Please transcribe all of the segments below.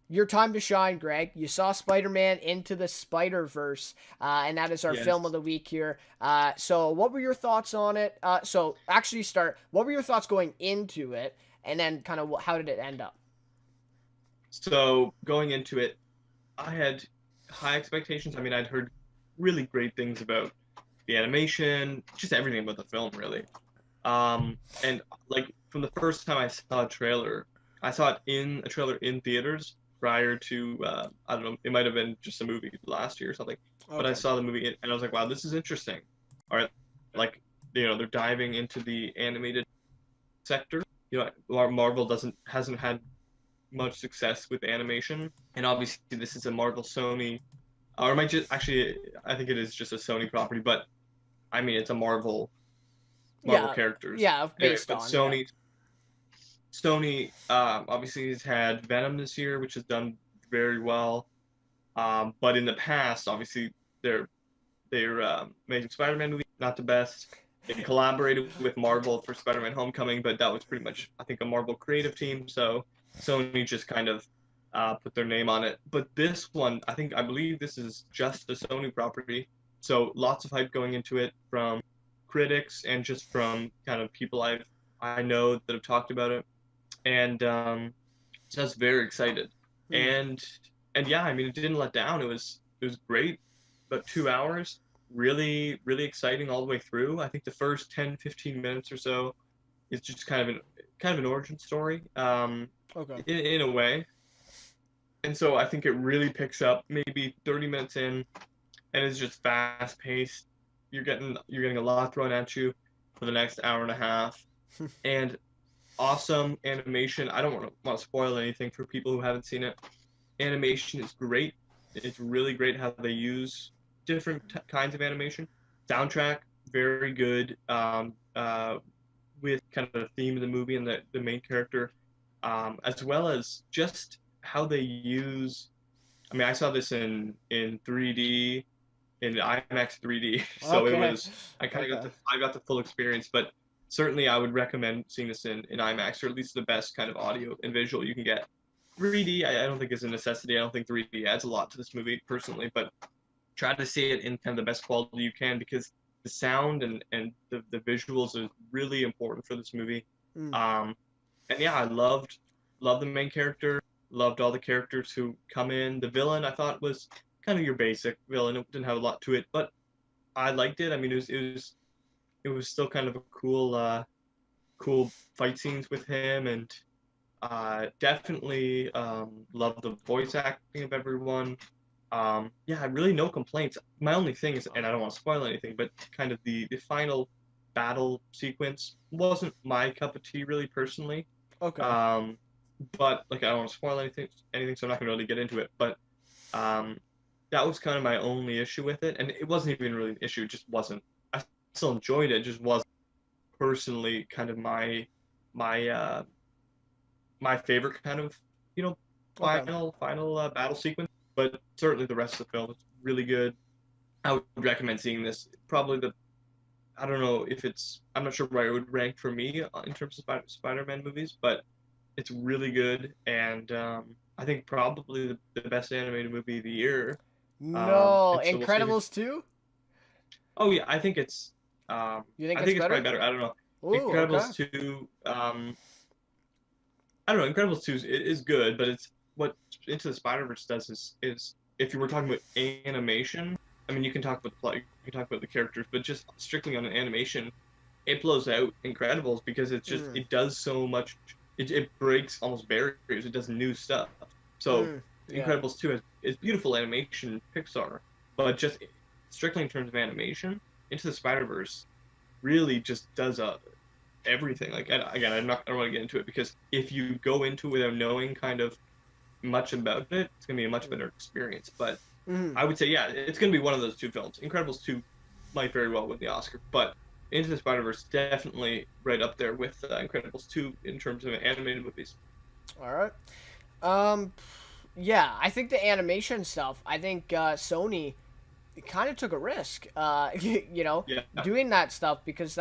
your time to shine, Greg. You saw Spider-Man Into the Spider-Verse, and that is our film of Yes. the week here. So what were your thoughts on it? So actually start, what were your thoughts going into it, and then kind of how did it end up? So going into it, I had high expectations. I mean, I'd heard really great things about the animation, just everything about the film, really. And like from the first time I saw a trailer, I saw it in a trailer in theaters prior to I don't know, it might have been just a movie last year or something. But I Okay. saw the movie and I was like, wow, this is interesting. All right, like they're diving into the animated sector. Marvel doesn't hasn't had much success with animation, and obviously this is a Marvel Sony, or it might just actually I think it is just a Sony property, but I mean it's a Marvel Yeah, characters. yeah, Anyway, based but on, yeah. Sony obviously has had Venom this year, which has done very well. But in the past, obviously their Amazing Spider-Man movie not the best. They collaborated with Marvel for Spider-Man: Homecoming, but that was pretty much I think a Marvel creative team. So Sony just kind of put their name on it. But this one, I believe this is just a Sony property. So lots of hype going into it from critics and just from kind of people I know that have talked about it, and so I was very excited. Hmm. And yeah, I mean, it didn't let down. It was great. About 2 hours, really exciting all the way through. I think the first 10, 15 minutes or so is just kind of an origin story, Okay. in a way. And so I think it really picks up maybe 30 minutes in, and it's just fast paced. You're getting a lot thrown at you for the next hour and a half, and awesome animation. I don't want to spoil anything for people who haven't seen it. Animation is great. It's really great how they use different kinds of animation. Soundtrack very good. With kind of the theme of the movie and the main character, as well as just how they use. I mean, I saw this in 3D in IMAX 3D, so it Okay. was I kind of got Okay. the full experience. But certainly, I would recommend seeing this in IMAX, or at least the best kind of audio and visual you can get. 3D, I don't think is a necessity. I don't think 3D adds a lot to this movie personally, but try to see it in kind of the best quality you can because the sound and the visuals is really important for this movie. Hmm. Um, and yeah, I loved the main character, loved all the characters who come in. The villain I thought was kind of your basic villain. It didn't have a lot to it, but I liked it. I mean, it was still kind of a cool fight scenes with him, and definitely love the voice acting of everyone. Yeah, really no complaints. My only thing is, and I don't want to spoil anything, but kind of the final battle sequence wasn't my cup of tea really personally. Okay. Um, but like I don't want to spoil anything, so I'm not gonna really get into it. But um, that was kind of my only issue with it, and it wasn't even really an issue. It just wasn't. I still enjoyed it. It just wasn't personally kind of my my favorite kind of you know Okay. final battle sequence. But certainly the rest of the film is really good. I would recommend seeing this. Probably the I don't know if it's I'm not sure where it would rank for me in terms of Spider-Man movies, but it's really good, and I think probably the best animated movie of the year. No, And so we'll see. Incredibles 2? Oh yeah, I think it's You think I it's think it's probably better? better. I don't know. Ooh, okay. Incredibles 2 I don't know. Incredibles 2 is good, but it's what Into the Spider-Verse does is if you were talking about animation, I mean you can talk about the plot, you can talk about the characters, but just strictly on an animation, it blows out Incredibles because Mm, it does so much. It breaks almost barriers. It does new stuff. So yeah. Incredibles 2 is beautiful animation, Pixar, but just strictly in terms of animation, Into the Spider Verse really just does everything. Like again, I don't want to get into it because if you go into it without knowing kind of much about it, it's gonna be a much better experience. But Mm. I would say, yeah, it's going to be one of those two films. Incredibles 2 might very well win the Oscar, but Into the Spider Verse definitely right up there with Incredibles 2 in terms of animated movies. All right. Um, yeah, I think the animation stuff, I think Sony kind of took a risk, Yeah, doing that stuff because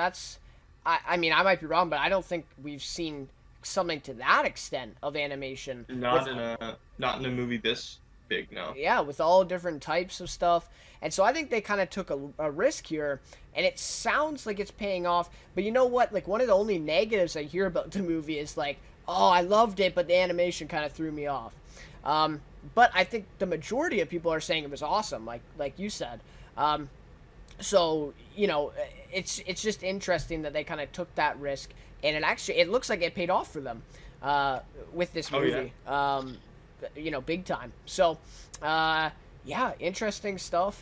I mean, I might be wrong, but I don't think we've seen something to that extent of animation. Not in a movie this big, no. Yeah, with all different types of stuff. And so I think they kind of took a risk here, and it sounds like it's paying off. But you know what? Like, one of the only negatives I hear about the movie is like, oh, I loved it, but the animation kind of threw me off. But I think the majority of people are saying it was awesome, like you said. So, you know, it's just interesting that they kind of took that risk, and it looks like it paid off for them with this movie. Oh, yeah. You know, big time. So, yeah, interesting stuff.